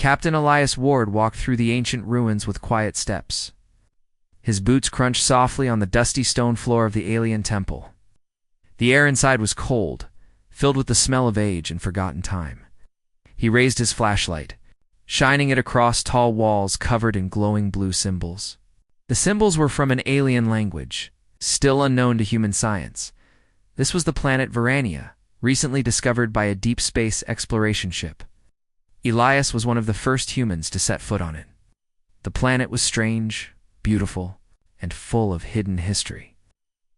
Captain Elias Ward walked through the ancient ruins with quiet steps. His boots crunched softly on the dusty stone floor of the alien temple. The air inside was cold, filled with the smell of age and forgotten time. He raised his flashlight, shining it across tall walls covered in glowing blue symbols. The symbols were from an alien language, still unknown to human science. This was the planet Verania, recently discovered by a deep space exploration ship. Elias was one of the first humans to set foot on it. The planet was strange, beautiful, and full of hidden history.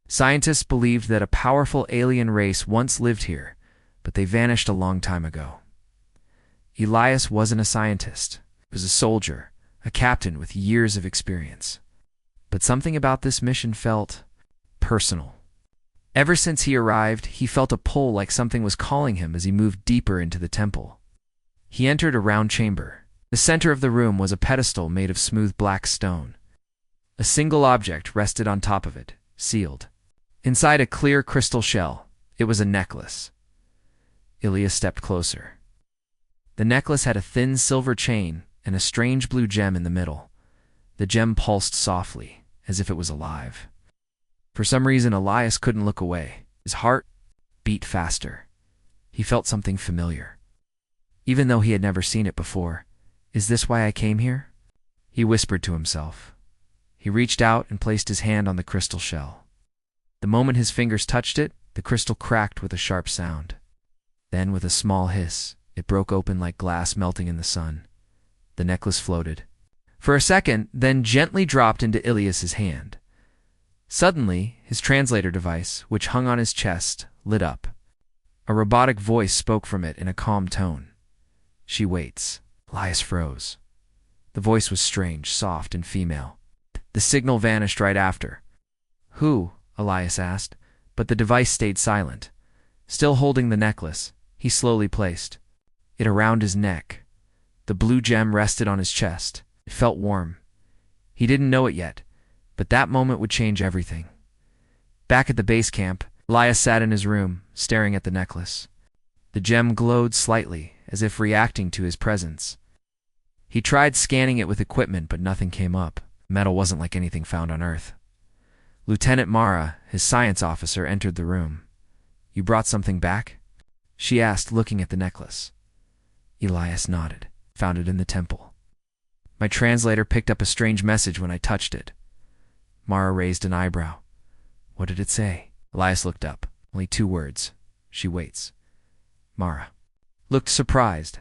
Scientists believed that a powerful alien race once lived here, but they vanished a long time ago. Elias wasn't a scientist. He was a soldier, a captain with years of experience. But something about this mission felt personal. Ever since he arrived, he felt a pull like something was calling him as he moved deeper into the temple. He entered a round chamber. The center of the room was a pedestal made of smooth black stone. A single object rested on top of it, sealed. Inside a clear crystal shell, it was a necklace. Elias stepped closer. The necklace had a thin silver chain and a strange blue gem in the middle. The gem pulsed softly, as if it was alive. For some reason, Elias couldn't look away. His heart beat faster. He felt something familiar. Even though he had never seen it before. "Is this why I came here?" he whispered to himself. He reached out and placed his hand on the crystal shell. The moment his fingers touched it, the crystal cracked with a sharp sound. Then, with a small hiss, it broke open like glass melting in the sun. The necklace floated. For a second, then gently dropped into Elias's hand. Suddenly, his translator device, which hung on his chest, lit up. A robotic voice spoke from it in a calm tone. "She waits." Elias froze. The voice was strange, soft, and female. The signal vanished right after. "Who?" Elias asked, but the device stayed silent. Still holding the necklace, he slowly placed it around his neck. The blue gem rested on his chest. It felt warm. He didn't know it yet, but that moment would change everything. Back at the base camp, Elias sat in his room, staring at the necklace. The gem glowed slightly, as if reacting to his presence. He tried scanning it with equipment, but nothing came up. Metal wasn't like anything found on Earth. Lieutenant Mara, his science officer, entered the room. "You brought something back?" she asked, looking at the necklace. Elias nodded. "Found it in the temple. My translator picked up a strange message when I touched it." Mara raised an eyebrow. "What did it say?" Elias looked up. "Only 2 words. She waits." Mara looked surprised.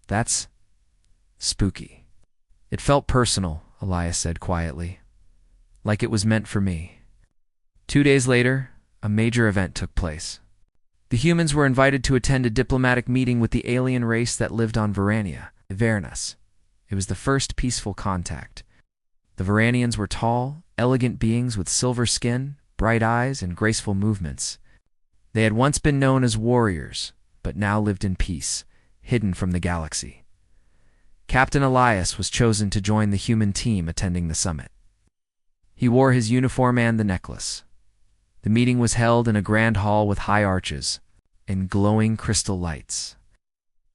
"That's spooky." "It felt personal," Elias said quietly. "Like it was meant for me." 2 days later, a major event took place. The humans were invited to attend a diplomatic meeting with the alien race that lived on Verania, Avernus. It was the first peaceful contact. The Veranians were tall, elegant beings with silver skin, bright eyes, and graceful movements. They had once been known as warriors, but now lived in peace, hidden from the galaxy. Captain Elias was chosen to join the human team attending the summit. He wore his uniform and the necklace. The meeting was held in a grand hall with high arches and glowing crystal lights.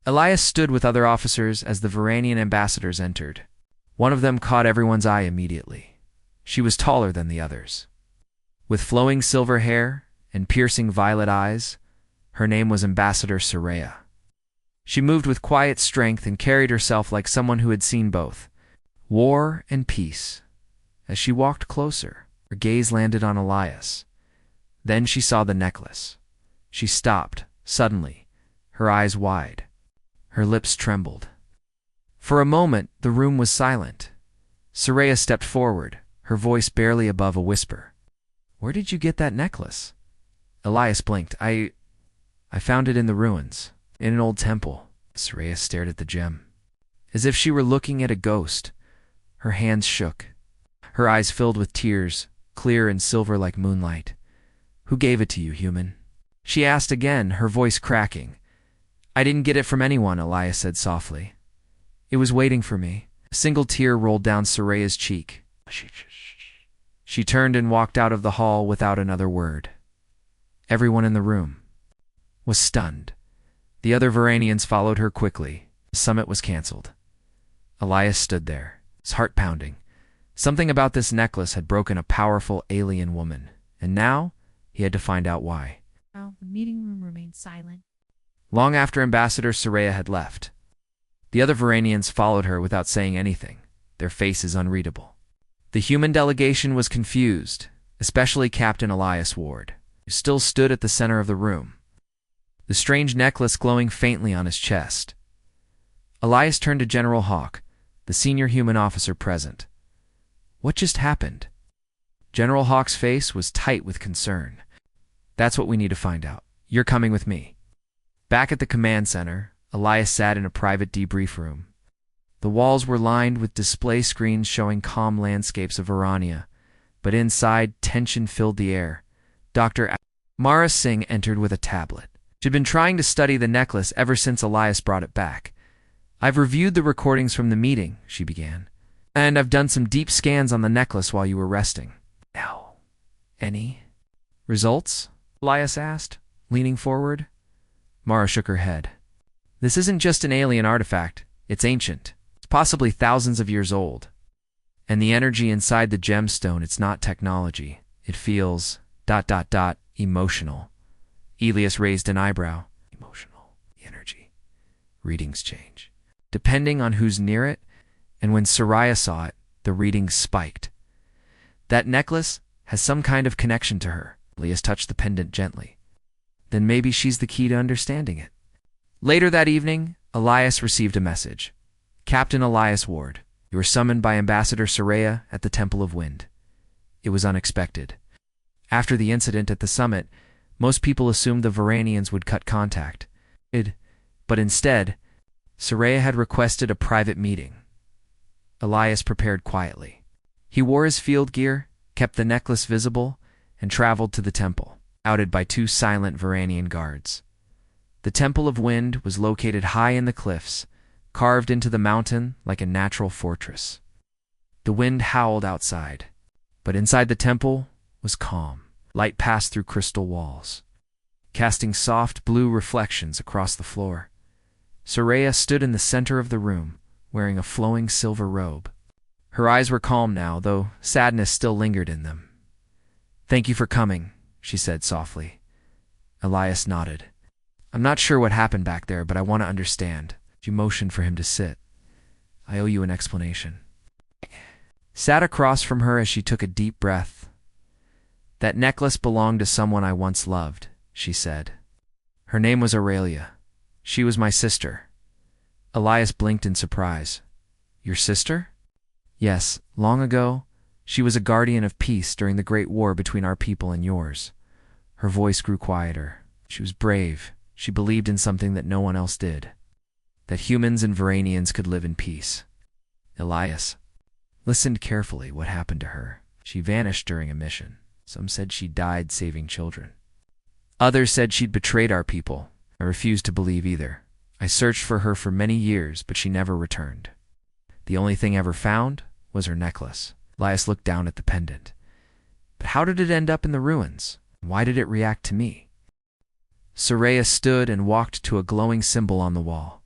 Elias stood with other officers as the Veranian ambassadors entered. One of them caught everyone's eye immediately. She was taller than the others. With flowing silver hair and piercing violet eyes, her name was Ambassador Soraya. She moved with quiet strength and carried herself like someone who had seen both war and peace. As she walked closer, her gaze landed on Elias. Then she saw the necklace. She stopped, suddenly, her eyes wide. Her lips trembled. For a moment, the room was silent. Soraya stepped forward, her voice barely above a whisper. "Where did you get that necklace?" Elias blinked. I found it in the ruins, in an old temple." Soraya stared at the gem, as if she were looking at a ghost. Her hands shook. Her eyes filled with tears, clear and silver like moonlight. "Who gave it to you, human?" she asked again, her voice cracking. "I didn't get it from anyone," Elias said softly. "It was waiting for me." A single tear rolled down Soraya's cheek. She turned and walked out of the hall without another word. Everyone in the room was stunned. The other Veranians followed her quickly. The summit was canceled. Elias stood there, his heart pounding. Something about this necklace had broken a powerful alien woman, and now he had to find out why. The meeting room remained silent. Long after Ambassador Soraya had left, the other Varanians followed her without saying anything, their faces unreadable. The human delegation was confused, especially Captain Elias Ward, who still stood at the center of the room, the strange necklace glowing faintly on his chest. Elias turned to General Hawk, the senior human officer present. What just happened? General Hawk's face was tight with concern. That's what we need to find out. You're coming with me. Back at the command center, Elias sat in a private debrief room. The walls were lined with display screens showing calm landscapes of Varania, but inside, tension filled the air. Dr. Mara Singh entered with a tablet. She'd been trying to study the necklace ever since Elias brought it back. I've reviewed the recordings from the meeting, she began, and I've done some deep scans on the necklace while you were resting. Now, any results? Elias asked, leaning forward. Mara shook her head. This isn't just an alien artifact. It's ancient. It's possibly thousands of years old. And the energy inside the gemstone, it's not technology. It feels ... emotional. Elias raised an eyebrow. Emotional. The energy. Readings change. Depending on who's near it, and when Soraya saw it, the readings spiked. That necklace has some kind of connection to her. Elias touched the pendant gently. Then maybe she's the key to understanding it. Later that evening, Elias received a message. Captain Elias Ward, you were summoned by Ambassador Soraya at the Temple of Wind. It was unexpected. After the incident at the summit, most people assumed the Varanians would cut contact. But instead, Soraya had requested a private meeting. Elias prepared quietly. He wore his field gear, kept the necklace visible, and traveled to the temple, outed by two silent Varanian guards. The Temple of Wind was located high in the cliffs, carved into the mountain like a natural fortress. The wind howled outside, but inside the temple was calm. Light passed through crystal walls, casting soft blue reflections across the floor. Soraya stood in the center of the room, wearing a flowing silver robe. Her eyes were calm now, though sadness still lingered in them. Thank you for coming, she said softly. Elias nodded. I'm not sure what happened back there, but I want to understand. She motioned for him to sit. I owe you an explanation. Sat across from her as she took a deep breath. That necklace belonged to someone I once loved, she said. Her name was Aurelia. She was my sister. Elias blinked in surprise. Your sister? Yes, long ago, she was a guardian of peace during the Great War between our people and yours. Her voice grew quieter. She was brave. She believed in something that no one else did. That humans and Varanians could live in peace. Elias listened carefully. What happened to her? She vanished during a mission. Some said she died saving children. Others said she'd betrayed our people. I refused to believe either. I searched for her for many years, but she never returned. The only thing ever found was her necklace. Elias looked down at the pendant. But how did it end up in the ruins? Why did it react to me? Soraya stood and walked to a glowing symbol on the wall.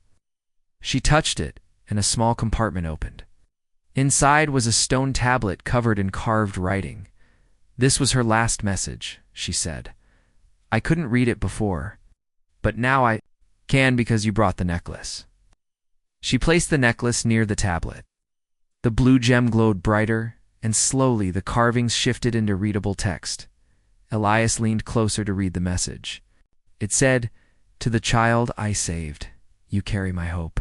She touched it, and a small compartment opened. Inside was a stone tablet covered in carved writing. This was her last message, she said. I couldn't read it before, but now I can because you brought the necklace. She placed the necklace near the tablet. The blue gem glowed brighter, and slowly the carvings shifted into readable text. Elias leaned closer to read the message. It said, To the child I saved, you carry my hope.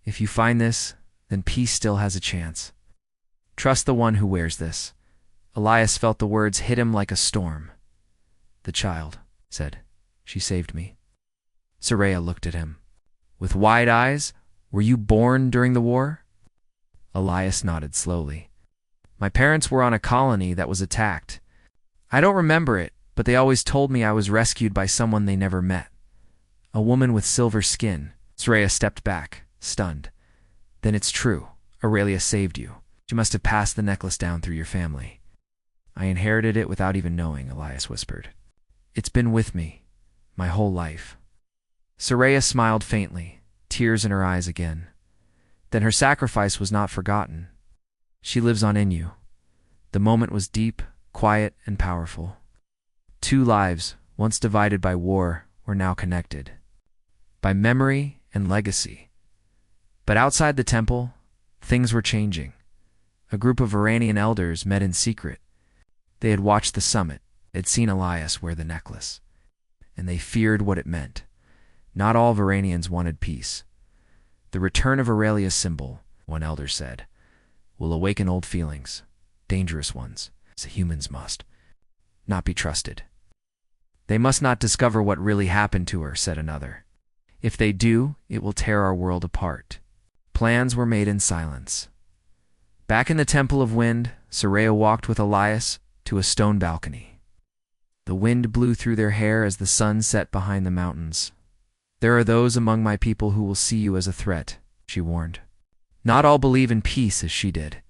If you find this, then peace still has a chance. Trust the one who wears this. Elias felt the words hit him like a storm. The child said, She saved me. Soraya looked at him. With wide eyes, were you born during the war? Elias nodded slowly. My parents were on a colony that was attacked. I don't remember it, but they always told me I was rescued by someone they never met. A woman with silver skin. Soraya stepped back, stunned. Then it's true. Aurelia saved you. She must have passed the necklace down through your family. I inherited it without even knowing, Elias whispered. It's been with me, my whole life. Soraya smiled faintly, tears in her eyes again. Then her sacrifice was not forgotten. She lives on in you. The moment was deep, quiet, and powerful. Two lives, once divided by war, were now connected by memory and legacy. But outside the temple, things were changing. A group of Varanian elders met in secret. They had watched the summit, had seen Elias wear the necklace, and they feared what it meant. Not all Varanians wanted peace. The return of Aurelia's symbol, one elder said, will awaken old feelings, dangerous ones, as humans must, not be trusted. They must not discover what really happened to her, said another. If they do, it will tear our world apart. Plans were made in silence. Back in the Temple of Wind, Soraya walked with Elias to a stone balcony. The wind blew through their hair as the sun set behind the mountains. There are those among my people who will see you as a threat, she warned. Not all believe in peace as she did.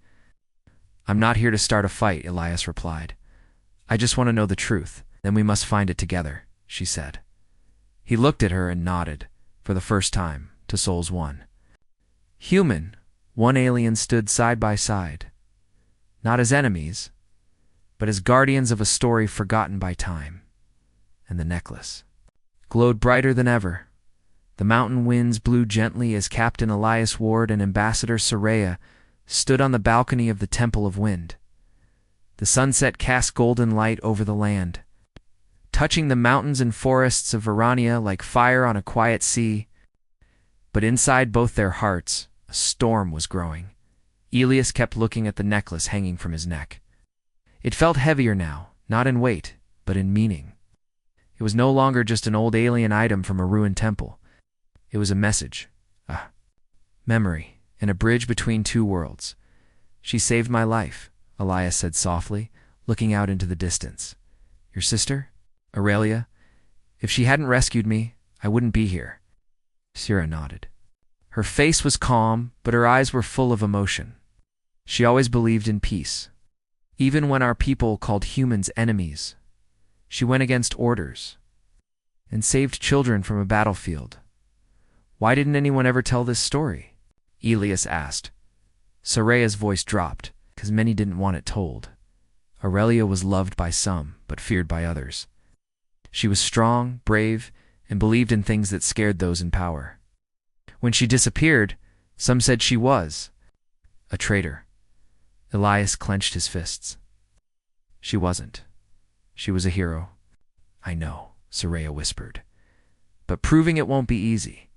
I'm not here to start a fight, Elias replied. I just want to know the truth, then we must find it together, she said. He looked at her and nodded, for the first time, to Souls 1. Human, one alien stood side by side, not as enemies, but as guardians of a story forgotten by time. And the necklace glowed brighter than ever. The mountain winds blew gently as Captain Elias Ward and Ambassador Soraya stood on the balcony of the Temple of Wind. The sunset cast golden light over the land, touching the mountains and forests of Varania like fire on a quiet sea. But inside both their hearts, a storm was growing. Elias kept looking at the necklace hanging from his neck. It felt heavier now, not in weight, but in meaning. It was no longer just an old alien item from a ruined temple. It was a message, a memory, and a bridge between two worlds. She saved my life, Elias said softly, looking out into the distance. Your sister, Aurelia? If she hadn't rescued me, I wouldn't be here. Sira nodded. Her face was calm, but her eyes were full of emotion. She always believed in peace. Even when our people called humans enemies, she went against orders and saved children from a battlefield. Why didn't anyone ever tell this story? Elias asked. Soraya's voice dropped, because many didn't want it told. Aurelia was loved by some, but feared by others. She was strong, brave, and believed in things that scared those in power. When she disappeared, some said she was a traitor. Elias clenched his fists. She wasn't. She was a hero. I know, Soraya whispered. But proving it won't be easy.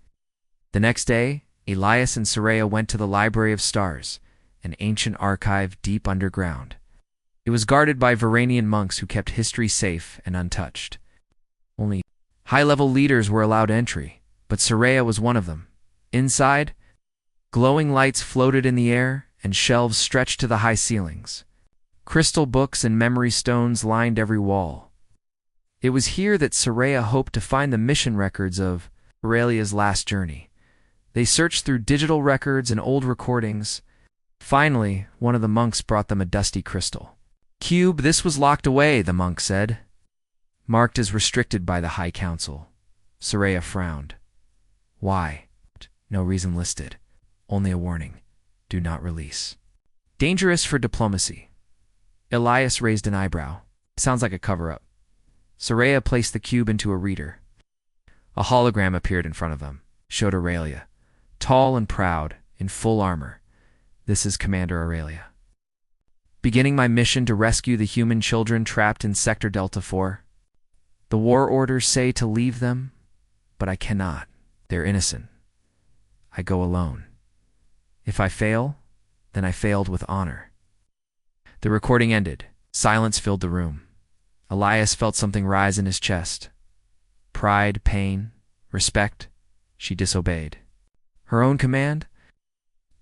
The next day, Elias and Soraya went to the Library of Stars, an ancient archive deep underground. It was guarded by Varanian monks who kept history safe and untouched. Only high-level leaders were allowed entry, but Soraya was one of them. Inside, glowing lights floated in the air, and shelves stretched to the high ceilings. Crystal books and memory stones lined every wall. It was here that Soraya hoped to find the mission records of Aurelia's last journey. They searched through digital records and old recordings. Finally, one of the monks brought them a dusty crystal. Cube, this was locked away, the monk said. Marked as restricted by the High Council. Soraya frowned. Why? No reason listed. Only a warning. Do not release. Dangerous for diplomacy. Elias raised an eyebrow. Sounds like a cover-up. Soraya placed the cube into a reader. A hologram appeared in front of them, showed Aurelia. Tall and proud, in full armor. This is Commander Aurelia. Beginning my mission to rescue the human children trapped in Sector Delta 4. The war orders say to leave them, but I cannot. They're innocent. I go alone. If I fail, then I failed with honor. The recording ended. Silence filled the room. Elias felt something rise in his chest. Pride, pain, respect. She disobeyed. Her own command?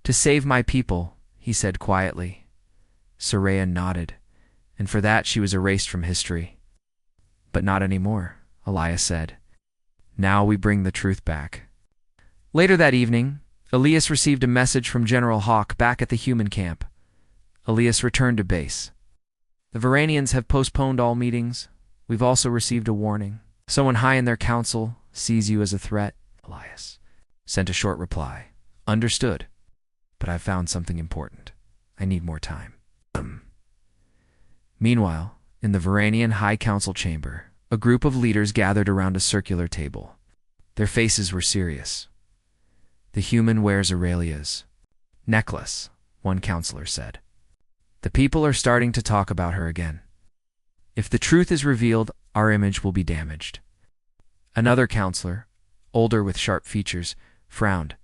To save my people, he said quietly. Soraya nodded, and for that she was erased from history. But not anymore, Elias said. Now we bring the truth back. Later that evening, Elias received a message from General Hawk back at the human camp. Elias returned to base. The Varanians have postponed all meetings. We've also received a warning. Someone high in their council sees you as a threat. Elias sent a short reply. Understood. but I've found something important. I need more time. Meanwhile, in the Varanian High Council chamber, a group of leaders gathered around a circular table. Their faces were serious. The human wears Aurelia's necklace, one counselor said. The people are starting to talk about her again. If the truth is revealed, our image will be damaged. Another counselor, older with sharp features, frowned.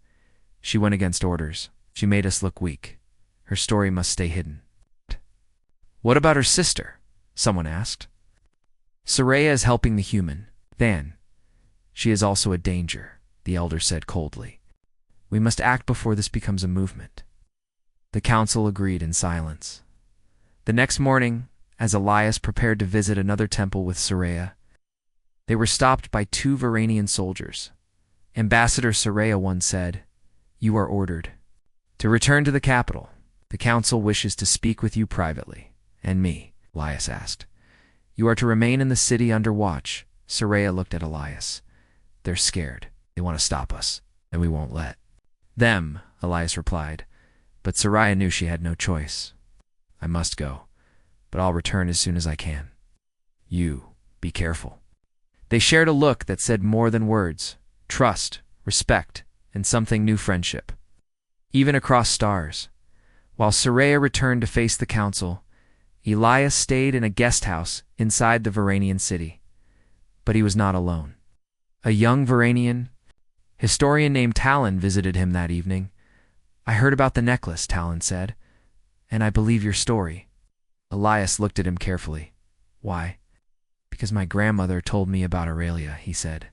She went against orders. She made us look weak. Her story must stay hidden. What about her sister? Someone asked. Soraya is helping the human. Then, she is also a danger, the elder said coldly. We must act before this becomes a movement. The council agreed in silence. The next morning, as Elias prepared to visit another temple with Soraya, they were stopped by two Varanian soldiers. Ambassador Soraya once said, "You are ordered to return to the capital. The council wishes to speak with you privately." "And me?" Elias asked. "You are to remain in the city under watch." Soraya looked at Elias. "They're scared. They want to stop us, and we won't let them," Elias replied. But Soraya knew she had no choice. "I must go, but I'll return as soon as I can. You, be careful." They shared a look that said more than words: trust, respect, and something new, friendship. Even across stars. While Soraya returned to face the council, Elias stayed in a guest house inside the Varanian city. But he was not alone. A young Varanian historian named Talon visited him that evening. "I heard about the necklace," Talon said, "and I believe your story." Elias looked at him carefully. "Why?" "Because my grandmother told me about Aurelia," he said.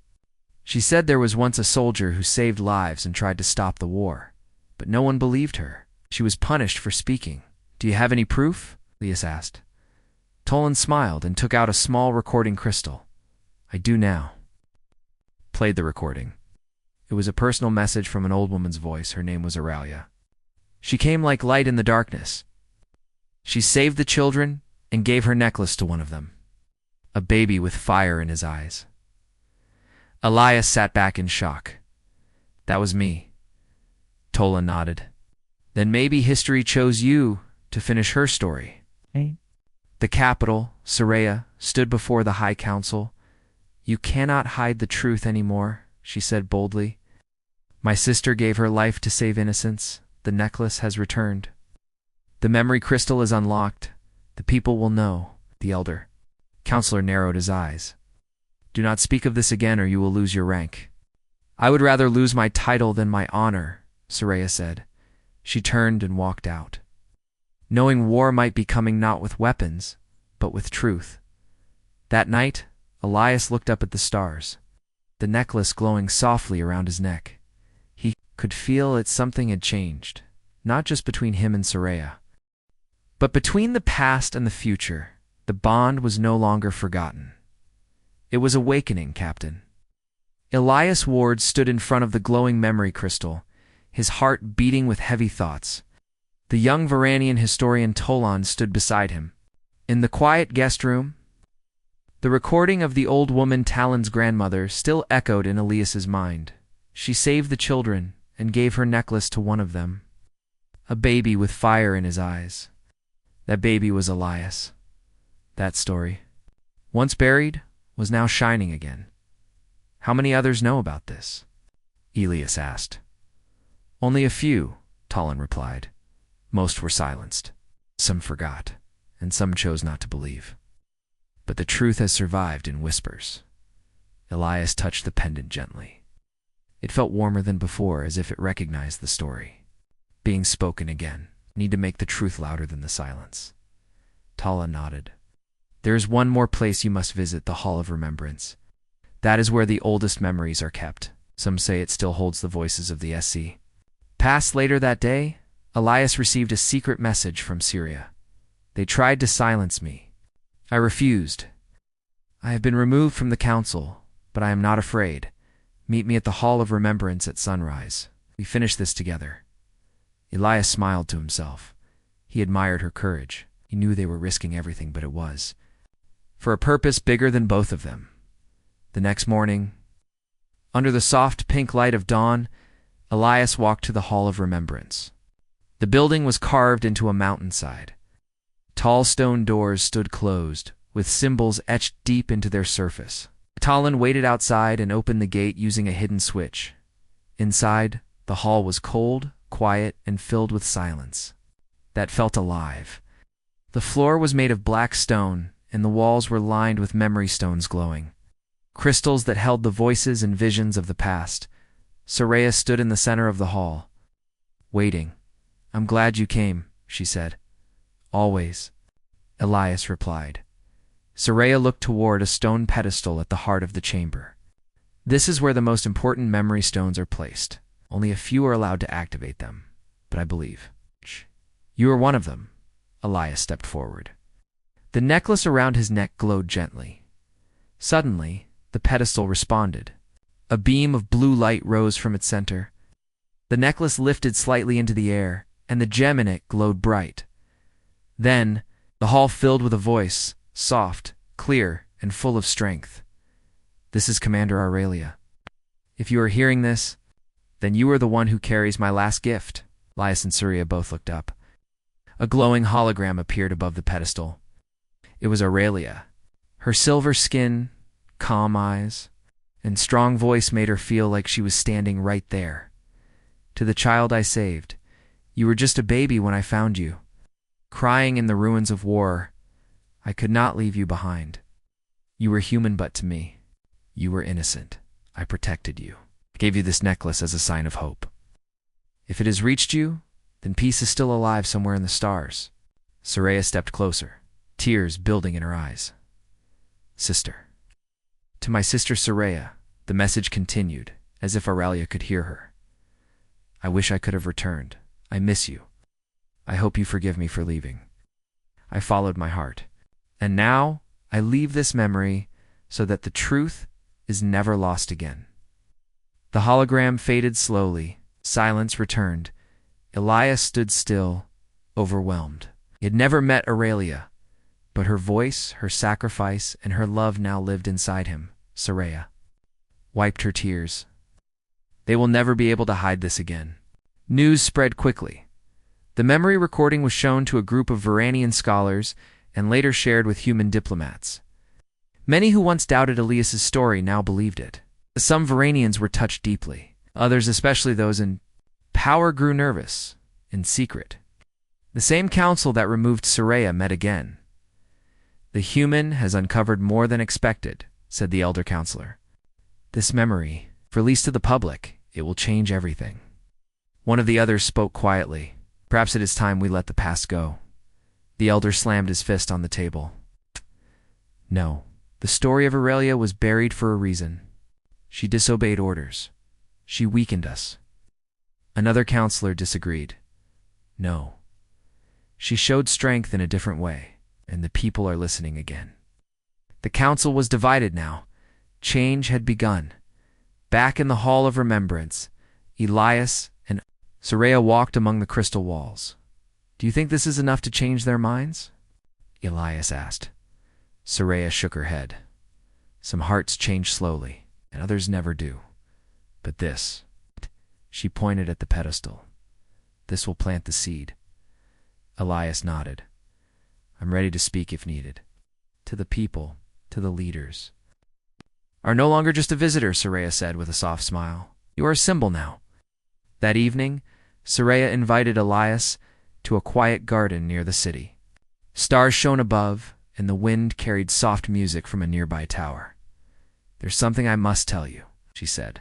"She said there was once a soldier who saved lives and tried to stop the war, but no one believed her. She was punished for speaking." "Do you have any proof?" Elias asked. Tolan smiled and took out a small recording crystal. "I do now." Played the recording. It was a personal message from an old woman's voice. Her name was Aurelia. She came like light in the darkness. She saved the children and gave her necklace to one of them, a baby with fire in his eyes. Elias sat back in shock. "That was me." Tolan nodded. "Then maybe history chose you to finish her story." Hey. The capital, Soraya, stood before the High Council. "You cannot hide the truth anymore," she said boldly. "My sister gave her life to save innocence. The necklace has returned. The memory crystal is unlocked. The people will know." The elder counselor narrowed his eyes. "Do not speak of this again or you will lose your rank." "I would rather lose my title than my honor," Soraya said. She turned and walked out, knowing war might be coming not with weapons, but with truth. That night, Elias looked up at the stars, the necklace glowing softly around his neck. He could feel that something had changed, not just between him and Soraya, but between the past and the future. The bond was no longer forgotten. It was awakening, Captain. Elias Ward stood in front of the glowing memory crystal, his heart beating with heavy thoughts. The young Varanian historian Tolan stood beside him. In the quiet guest room, the recording of the old woman Talon's grandmother still echoed in Elias's mind. She saved the children and gave her necklace to one of them, a baby with fire in his eyes. That baby was Elias. That story, once buried, was now shining again. "How many others know about this?" Elias asked. "Only a few," Talon replied. "Most were silenced. Some forgot, and some chose not to believe. But the truth has survived in whispers." Elias touched the pendant gently. It felt warmer than before, as if it recognized the story. Being spoken again. Need to make the truth louder than the silence. Tala nodded. "There is one more place you must visit, the Hall of Remembrance. That is where the oldest memories are kept. Some say it still holds the voices of the SC." Passed later that day, Elias received a secret message from Syria. "They tried to silence me. I refused. I have been removed from the council, but I am not afraid. Meet me at the Hall of Remembrance at sunrise. We finish this together." Elias smiled to himself. He admired her courage. He knew they were risking everything, but it was for a purpose bigger than both of them. The next morning, under the soft pink light of dawn, Elias walked to the Hall of Remembrance. The building was carved into a mountainside. Tall stone doors stood closed, with symbols etched deep into their surface. Talon waited outside and opened the gate using a hidden switch. Inside, the hall was cold, quiet, and filled with silence that felt alive. The floor was made of black stone, and the walls were lined with memory stones glowing. Crystals that held the voices and visions of the past. Soraya stood in the center of the hall, waiting. "I'm glad you came," she said. "Always," Elias replied. Soraya looked toward a stone pedestal at the heart of the chamber. "This is where the most important memory stones are placed. Only a few are allowed to activate them, but I believe you are one of them." Elias stepped forward. The necklace around his neck glowed gently. Suddenly, the pedestal responded. A beam of blue light rose from its center. The necklace lifted slightly into the air, and the gem in it glowed bright. Then, the hall filled with a voice, soft, clear, and full of strength. "This is Commander Aurelia. If you are hearing this, then you are the one who carries my last gift." Elias and Surya both looked up. A glowing hologram appeared above the pedestal. It was Aurelia. Her silver skin, calm eyes, and strong voice made her feel like she was standing right there. "To the child I saved, you were just a baby when I found you. Crying in the ruins of war, I could not leave you behind. You were human, but to me, you were innocent. I protected you. I gave you this necklace as a sign of hope. If it has reached you, then peace is still alive somewhere in the stars." Soraya stepped closer, tears building in her eyes. "Sister." To my sister Soraya, the message continued, as if Aurelia could hear her. "I wish I could have returned. I miss you. I hope you forgive me for leaving. I followed my heart. And now I leave this memory so that the truth is never lost again." The hologram faded slowly. Silence returned. Elias stood still, overwhelmed. He had never met Aurelia, but her voice, her sacrifice, and her love now lived inside him. Soraya wiped her tears. They will never be able to hide this again. News spread quickly. The memory recording was shown to a group of Varanian scholars and later shared with human diplomats. Many who once doubted Elias's story now believed it. Some Varanians were touched deeply. Others, especially those in power, grew nervous, in secret. The same council that removed Soraya met again. "The human has uncovered more than expected," said the elder counselor. "This memory, if released to the public, it will change everything." One of the others spoke quietly. "Perhaps it is time we let the past go." The elder slammed his fist on the table. "No, the story of Aurelia was buried for a reason. She disobeyed orders. She weakened us." Another counselor disagreed. "No. She showed strength in a different way, and the people are listening again." The council was divided now. Change had begun. Back in the Hall of Remembrance, Elias and Soraya walked among the crystal walls. "Do you think this is enough to change their minds?" Elias asked. Soraya shook her head. "Some hearts change slowly, and others never do. But this," she pointed at the pedestal, "this will plant the seed." Elias nodded. "I'm ready to speak if needed. To the people, to the leaders." "Are no longer just a visitor," Soraya said with a soft smile. "You are a symbol now." That evening, Soraya invited Elias to a quiet garden near the city. Stars shone above, and the wind carried soft music from a nearby tower. "There's something I must tell you," she said.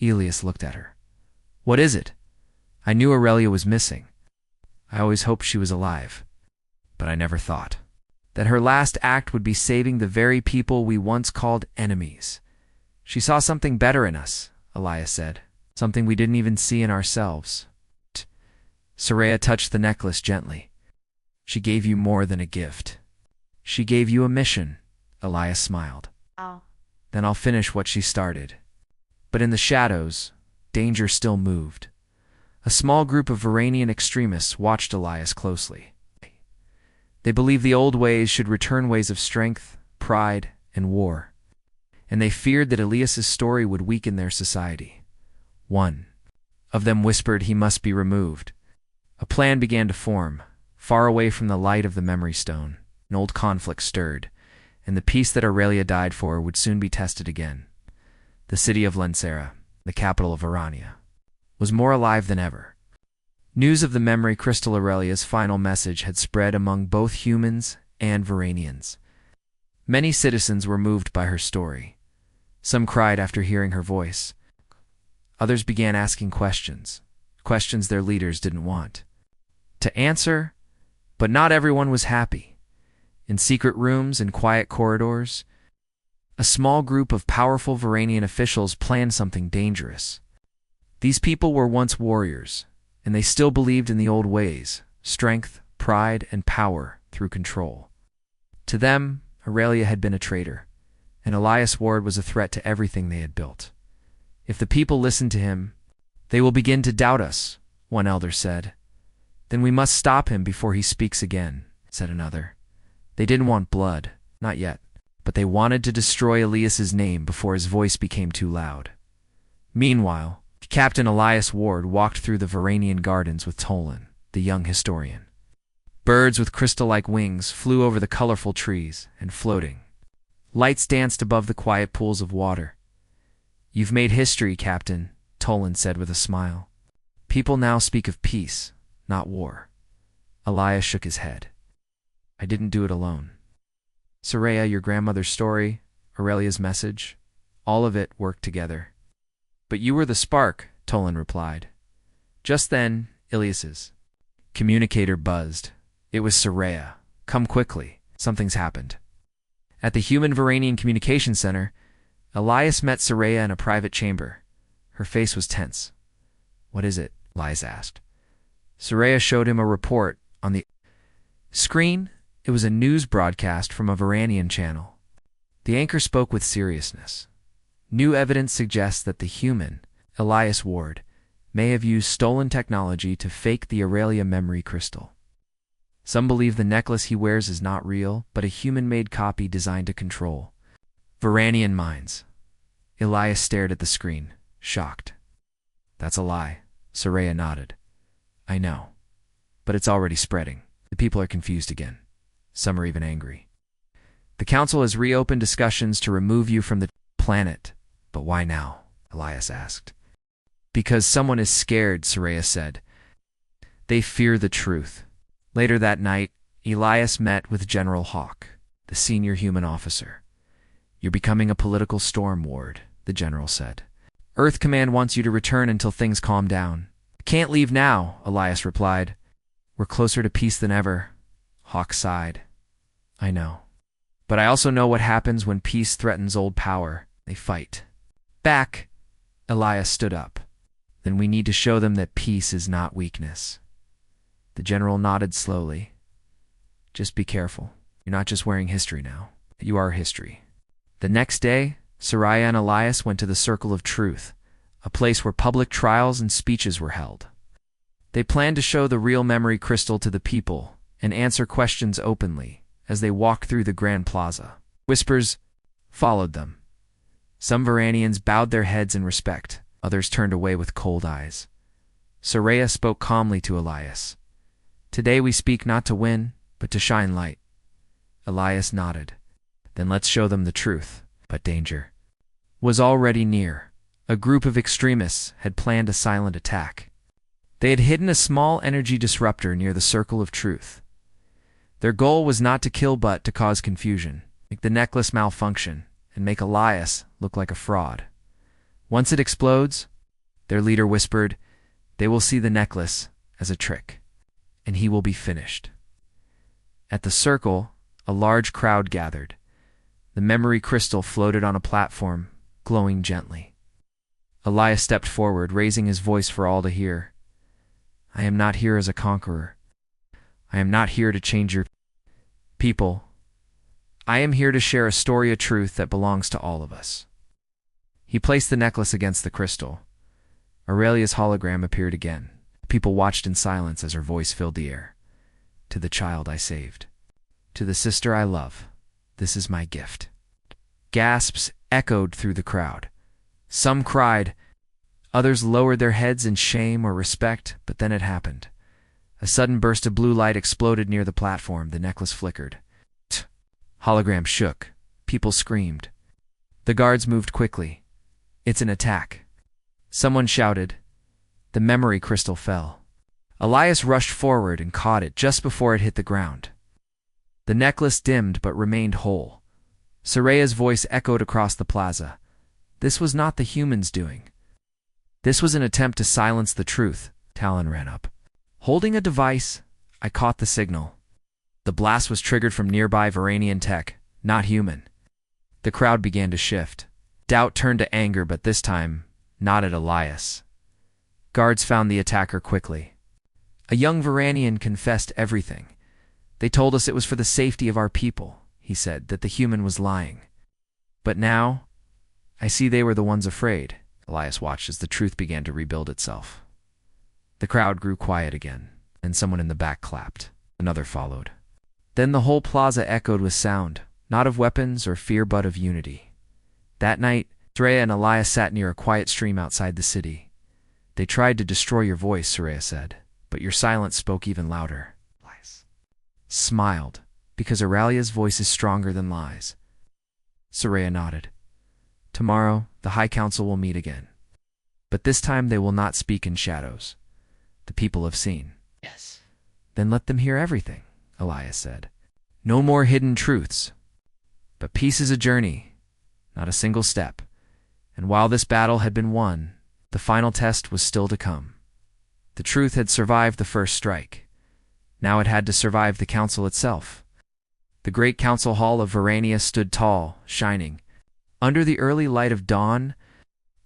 Elias looked at her. "What is it?" "I knew Aurelia was missing. I always hoped she was alive. But I never thought that her last act would be saving the very people we once called enemies. She saw something better in us," Elias said. "Something we didn't even see in ourselves." Soraya touched the necklace gently. "She gave you more than a gift. She gave you a mission," Elias smiled. Oh. "Then I'll finish what she started." But in the shadows, danger still moved. A small group of Varanian extremists watched Elias closely. They believed the old ways should return, ways of strength, pride, and war. And they feared that Elias's story would weaken their society. One of them whispered he must be removed. A plan began to form, far away from the light of the memory stone. An old conflict stirred, and the peace that Aurelia died for would soon be tested again. The city of Lensera, the capital of Varania, was more alive than ever. News of the memory crystal Aurelia's final message had spread among both humans and Varanians. Many citizens were moved by her story. Some cried after hearing her voice. Others began asking questions their leaders didn't want to answer, but not everyone was happy. In secret rooms and quiet corridors, a small group of powerful Varanian officials planned something dangerous. These people were once warriors, and they still believed in the old ways: strength, pride, and power through control. To them, Aurelia had been a traitor, and Elias Ward was a threat to everything they had built. If the people listen to him, they will begin to doubt us, one elder said. Then we must stop him before he speaks again, said another. They didn't want blood, not yet, but they wanted to destroy Elias's name before his voice became too loud. Meanwhile, Captain Elias Ward walked through the Varanian gardens with Tolan, the young historian. Birds with crystal-like wings flew over the colorful trees and floating. Lights danced above the quiet pools of water. You've made history, Captain, Tolan said with a smile. People now speak of peace, not war. Elias shook his head. I didn't do it alone. Soraya, your grandmother's story, Aurelia's message, all of it worked together. But you were the spark, Tolan replied. Just then, Ilias's communicator buzzed. It was Soraya. Come quickly. Something's happened. At the Human Varanian Communication Center, Elias met Soraya in a private chamber. Her face was tense. What is it? Elias asked. Soraya showed him a report on the screen. It was a news broadcast from a Varanian channel. The anchor spoke with seriousness. New evidence suggests that the human, Elias Ward, may have used stolen technology to fake the Aurelia memory crystal. Some believe the necklace he wears is not real, but a human-made copy designed to control Varanian minds. Elias stared at the screen, shocked. That's a lie, Soraya nodded. I know, but it's already spreading. The people are confused again. Some are even angry. The council has reopened discussions to remove you from the planet. But why now? Elias asked. Because someone is scared, Soraya said. They fear the truth. Later that night, Elias met with General Hawk, the senior human officer. You're becoming a political storm, Ward, the general said. Earth Command wants you to return until things calm down. Can't leave now, Elias replied. We're closer to peace than ever. Hawk sighed. I know. But I also know what happens when peace threatens old power. They fight. Back, Elias stood up. Then we need to show them that peace is not weakness. The general nodded slowly. Just be careful. You're not just wearing history now. You are history. The next day, Soraya and Elias went to the Circle of Truth, a place where public trials and speeches were held. They planned to show the real memory crystal to the people and answer questions openly as they walked through the Grand Plaza. Whispers followed them. Some Varanians bowed their heads in respect. Others turned away with cold eyes. Soraya spoke calmly to Elias. Today we speak not to win, but to shine light. Elias nodded. Then let's show them the truth. But danger was already near. A group of extremists had planned a silent attack. They had hidden a small energy disruptor near the Circle of Truth. Their goal was not to kill but to cause confusion, make the necklace malfunction, and make Elias look like a fraud. Once it explodes, their leader whispered, they will see the necklace as a trick, and he will be finished. At the circle, a large crowd gathered. The memory crystal floated on a platform, glowing gently. Elias stepped forward, raising his voice for all to hear. I am not here as a conqueror. I am not here to change your people. I am here to share a story of truth that belongs to all of us. He placed the necklace against the crystal. Aurelia's hologram appeared again. People watched in silence as her voice filled the air. To the child I saved. To the sister I love. This is my gift. Gasps echoed through the crowd. Some cried. Others lowered their heads in shame or respect, but then it happened. A sudden burst of blue light exploded near the platform. The necklace flickered. Hologram shook. People screamed. The guards moved quickly. It's an attack. Someone shouted. The memory crystal fell. Elias rushed forward and caught it just before it hit the ground. The necklace dimmed but remained whole. Soraya's voice echoed across the plaza. This was not the humans' doing. This was an attempt to silence the truth. Talon ran up. Holding a device, I caught the signal. The blast was triggered from nearby Varanian tech, not human. The crowd began to shift. Doubt turned to anger, but this time, not at Elias. Guards found the attacker quickly. A young Varanian confessed everything. They told us it was for the safety of our people, he said, that the human was lying. But now, I see they were the ones afraid. Elias watched as the truth began to rebuild itself. The crowd grew quiet again, and someone in the back clapped. Another followed. Then the whole plaza echoed with sound, not of weapons or fear but of unity. That night, Soraya and Elias sat near a quiet stream outside the city. They tried to destroy your voice, Soraya said, but your silence spoke even louder. Elias smiled, because Aurelia's voice is stronger than lies. Soraya nodded. Tomorrow, the High Council will meet again. But this time they will not speak in shadows. The people have seen. Yes. Then let them hear everything, Elias said. No more hidden truths. But peace is a journey, not a single step. And while this battle had been won, the final test was still to come. The truth had survived the first strike. Now it had to survive the council itself. The great council hall of Varania stood tall, shining. Under the early light of dawn,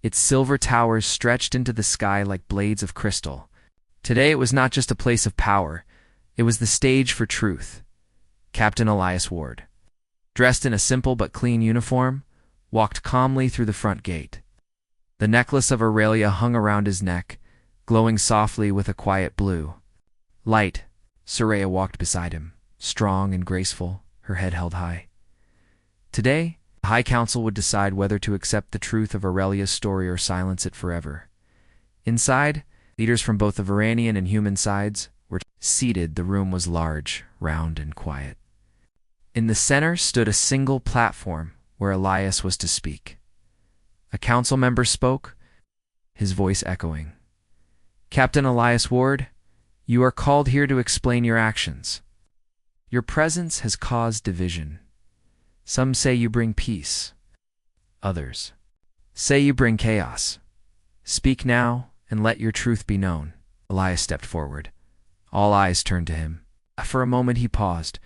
its silver towers stretched into the sky like blades of crystal. Today it was not just a place of power, it was the stage for truth. Captain Elias Ward, dressed in a simple but clean uniform, walked calmly through the front gate. The necklace of Aurelia hung around his neck, glowing softly with a quiet blue light. Soraya walked beside him, strong and graceful, her head held high. Today, the High Council would decide whether to accept the truth of Aurelia's story or silence it forever. Inside, leaders from both the Varanian and human sides were seated. The room was large, round, and quiet. In the center stood a single platform where Elias was to speak. A council member spoke, his voice echoing. Captain Elias Ward, you are called here to explain your actions. Your presence has caused division. Some say you bring peace. Others say you bring chaos. Speak now and let your truth be known. Elias stepped forward. All eyes turned to him. For a moment he paused.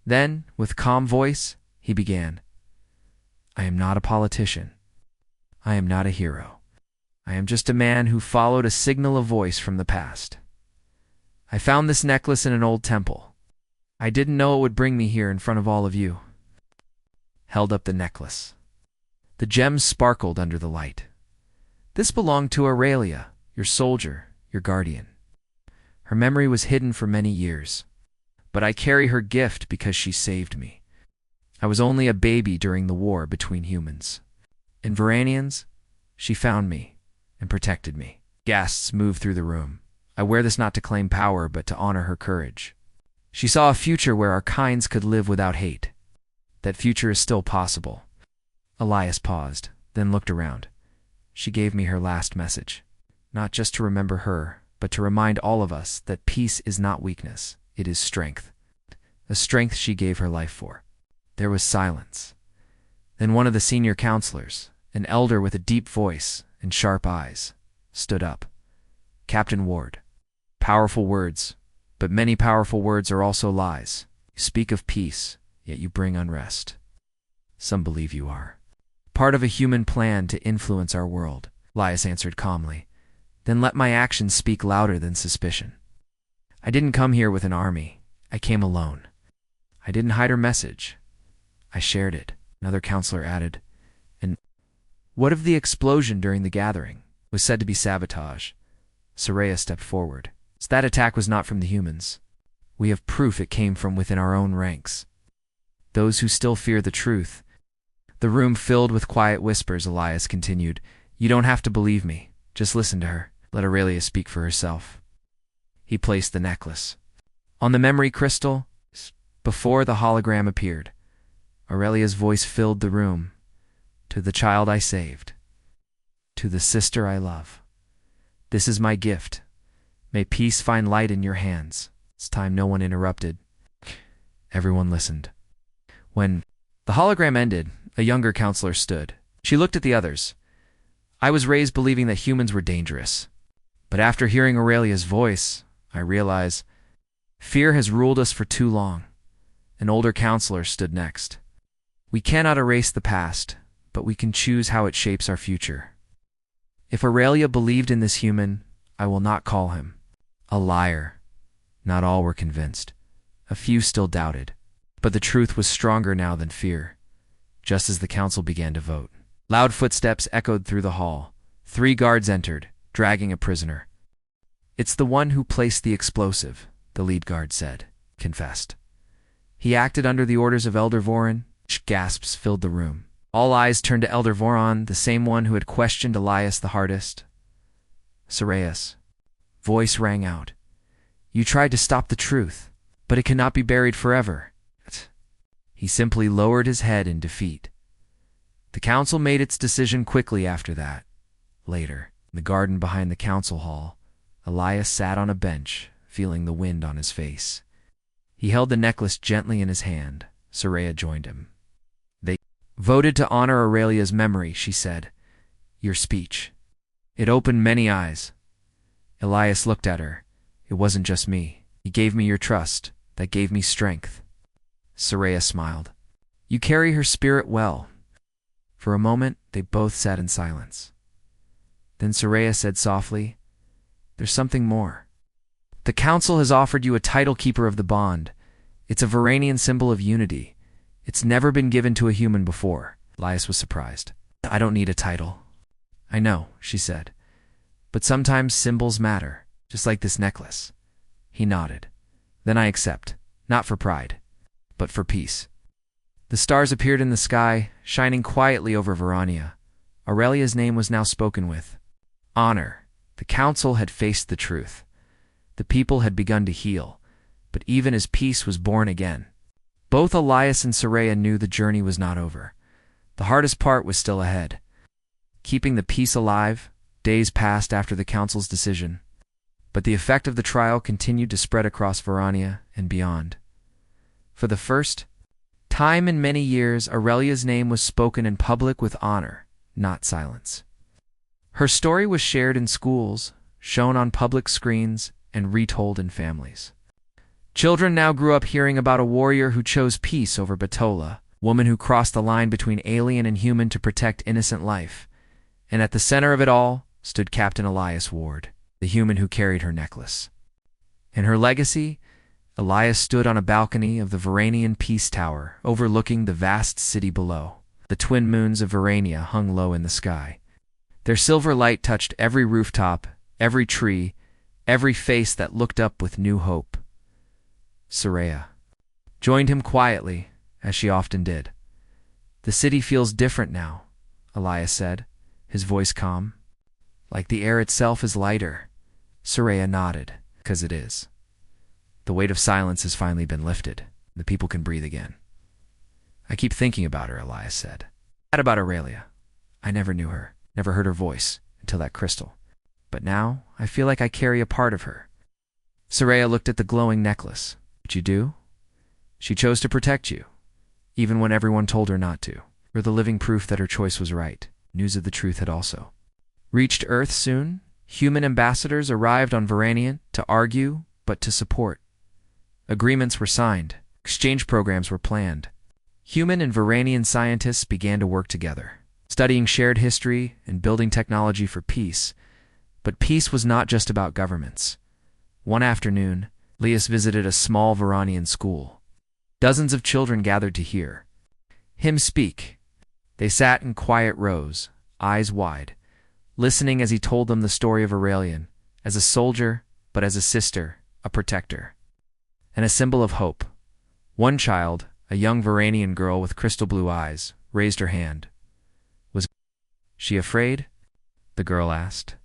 Then, with calm voice, he began. I am not a politician. I am not a hero. I am just a man who followed a signal of voice from the past. I found this necklace in an old temple. I didn't know it would bring me here in front of all of you. Held up the necklace. The gems sparkled under the light. This belonged to Aurelia, your soldier, your guardian. Her memory was hidden for many years, but I carry her gift because she saved me. I was only a baby during the war between humans. In Varanians, she found me and protected me. Gasps moved through the room. I wear this not to claim power, but to honor her courage. She saw a future where our kinds could live without hate. That future is still possible. Elias paused, then looked around. She gave me her last message. Not just to remember her, but to remind all of us that peace is not weakness, it is strength. A strength she gave her life for. There was silence. Then one of the senior counselors, an elder with a deep voice and sharp eyes, stood up. Captain Ward. Powerful words, but many powerful words are also lies. You speak of peace, yet you bring unrest. Some believe you are part of a human plan to influence our world. Elias answered calmly. Then let my actions speak louder than suspicion. I didn't come here with an army. I came alone. I didn't hide her message. I shared it, another counselor added. And what of the explosion during the gathering? It was said to be sabotage. Soraya stepped forward. So that attack was not from the humans. We have proof it came from within our own ranks. Those who still fear the truth. The room filled with quiet whispers. Elias continued. You don't have to believe me. Just listen to her. Let Aurelia speak for herself. He placed the necklace on the memory crystal. Before the hologram appeared, Aurelia's voice filled the room. To the child I saved, to the sister I love, this is my gift. May peace find light in your hands. It's time no one interrupted. Everyone listened. When the hologram ended, a younger counselor stood. She looked at the others. I was raised believing that humans were dangerous. But after hearing Aurelia's voice, I realize fear has ruled us for too long. An older counselor stood next. We cannot erase the past, but we can choose how it shapes our future. If Aurelia believed in this human, I will not call him a liar. Not all were convinced. A few still doubted. But the truth was stronger now than fear. Just as the council began to vote, loud footsteps echoed through the hall. 3 guards entered, dragging a prisoner. It's the one who placed the explosive, the lead guard said, confessed. He acted under the orders of Elder Voron. Gasps filled the room. All eyes turned to Elder Voron, the same one who had questioned Elias the hardest. Soraya's voice rang out. You tried to stop the truth, but it cannot be buried forever. He simply lowered his head in defeat. The council made its decision quickly after that. Later, in the garden behind the council hall, Elias sat on a bench, feeling the wind on his face. He held the necklace gently in his hand. Soraya joined him. They voted to honor Aurelia's memory, she said. Your speech. It opened many eyes. Elias looked at her. It wasn't just me. You gave me your trust. That gave me strength. Soraya smiled. You carry her spirit well. For a moment, they both sat in silence. Then Soraya said softly, There's something more. The council has offered you a title keeper of the bond. It's a Varanian symbol of unity. It's never been given to a human before. Elias was surprised. I don't need a title. I know, she said. But sometimes symbols matter, just like this necklace. He nodded. Then I accept, not for pride, but for peace. The stars appeared in the sky, shining quietly over Varania. Aurelia's name was now spoken with. Honor. The council had faced the truth. The people had begun to heal, but even as peace was born again. Both Elias and Soraya knew the journey was not over. The hardest part was still ahead. Keeping the peace alive, days passed after the council's decision. But the effect of the trial continued to spread across Varania and beyond. For the first time in many years, Aurelia's name was spoken in public with honor, not silence. Her story was shared in schools, shown on public screens, and retold in families. Children now grew up hearing about a warrior who chose peace over Batola, woman who crossed the line between alien and human to protect innocent life. And at the center of it all stood Captain Elias Ward, the human who carried her necklace. In her legacy, Elias stood on a balcony of the Varanian Peace Tower, overlooking the vast city below. The twin moons of Varania hung low in the sky. Their silver light touched every rooftop, every tree, every face that looked up with new hope. Soraya joined him quietly, as she often did. The city feels different now, Elias said, his voice calm. Like the air itself is lighter. Soraya nodded, because it is. The weight of silence has finally been lifted. The people can breathe again. I keep thinking about her, Elias said. What about Aurelia? I never knew her, never heard her voice, until that crystal. But now, I feel like I carry a part of her. Soraya looked at the glowing necklace. What you do? She chose to protect you, even when everyone told her not to. You're the living proof that her choice was right. News of the truth had also reached Earth soon. Human ambassadors arrived on Varanian to argue, but to support. Agreements were signed. Exchange programs were planned. Human and Varanian scientists began to work together, studying shared history and building technology for peace. But peace was not just about governments. One afternoon, Elias visited a small Varanian school. Dozens of children gathered to hear him speak. They sat in quiet rows, eyes wide, listening as he told them the story of Aurelian, as a soldier, but as a sister, a protector, and a symbol of hope. One child, a young Varanian girl with crystal blue eyes, raised her hand. Was she afraid? The girl asked.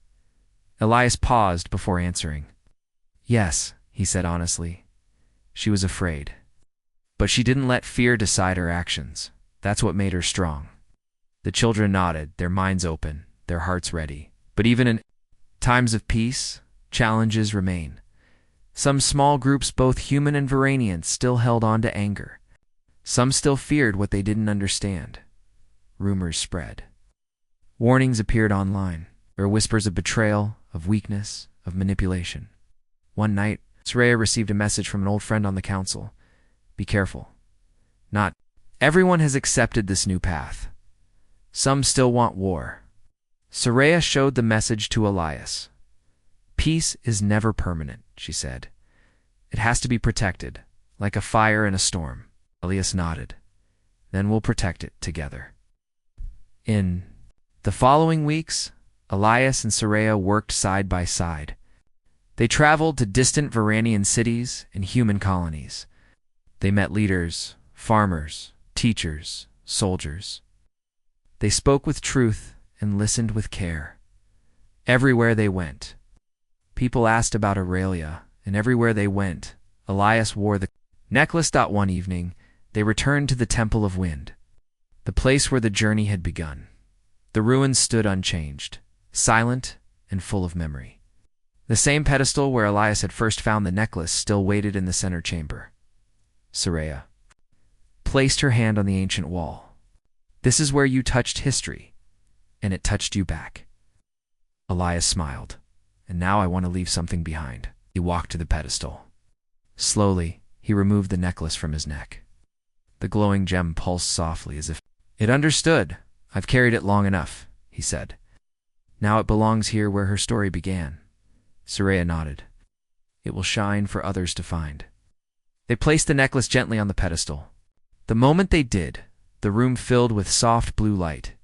Elias paused before answering. Yes, he said honestly. She was afraid. But she didn't let fear decide her actions. That's what made her strong. The children nodded, their minds open, their hearts ready. But even in times of peace, challenges remain. Some small groups, both human and Varanian, still held on to anger. Some still feared what they didn't understand. Rumors spread. Warnings appeared online. There were whispers of betrayal, of weakness, of manipulation. One night, Soraya received a message from an old friend on the council. Be careful. Not everyone has accepted this new path. Some still want war. Soraya showed the message to Elias. Peace is never permanent, she said. It has to be protected, like a fire in a storm. Elias nodded. Then we'll protect it together. In the following weeks, Elias and Soraya worked side by side. They traveled to distant Varanian cities and human colonies. They met leaders, farmers, teachers, soldiers. They spoke with truth and listened with care. Everywhere they went, people asked about Aurelia, and everywhere they went, Elias wore the necklace. One evening, they returned to the Temple of Wind, the place where the journey had begun. The ruins stood unchanged, silent and full of memory. The same pedestal where Elias had first found the necklace still waited in the center chamber. Soraya placed her hand on the ancient wall. This is where you touched history, and it touched you back. Elias smiled. And now I want to leave something behind. He walked to the pedestal. Slowly, he removed the necklace from his neck. The glowing gem pulsed softly as if it understood. I've carried it long enough, he said. Now it belongs here where her story began. Soraya nodded. It will shine for others to find. They placed the necklace gently on the pedestal. The moment they did, the room filled with soft blue light.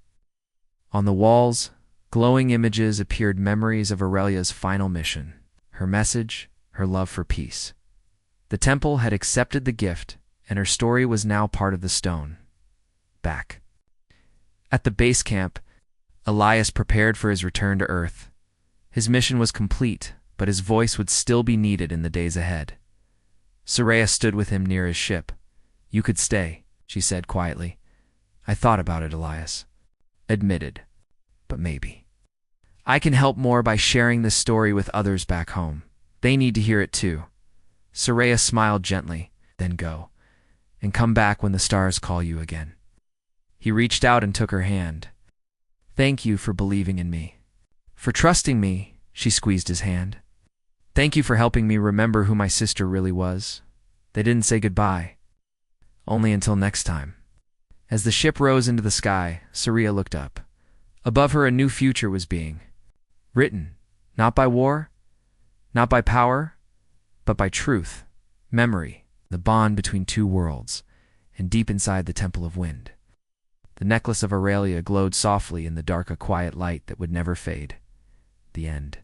On the walls, glowing images appeared, memories of Aurelia's final mission, her message, her love for peace. The temple had accepted the gift, and her story was now part of the stone. Back at the base camp, Elias prepared for his return to Earth. His mission was complete, but his voice would still be needed in the days ahead. Soraya stood with him near his ship. You could stay, she said quietly. I thought about it, Elias admitted, but maybe. I can help more by sharing this story with others back home. They need to hear it too. Soraya smiled gently. Then go, and come back when the stars call you again. He reached out and took her hand. Thank you for believing in me. For trusting me, she squeezed his hand. Thank you for helping me remember who my sister really was. They didn't say goodbye. Only until next time. As the ship rose into the sky, Soraya looked up. Above her, a new future was being written, not by war, not by power, but by truth, memory, the bond between two worlds, and deep inside the Temple of Wind. The necklace of Aurelia glowed softly in the dark, a quiet light that would never fade. The end.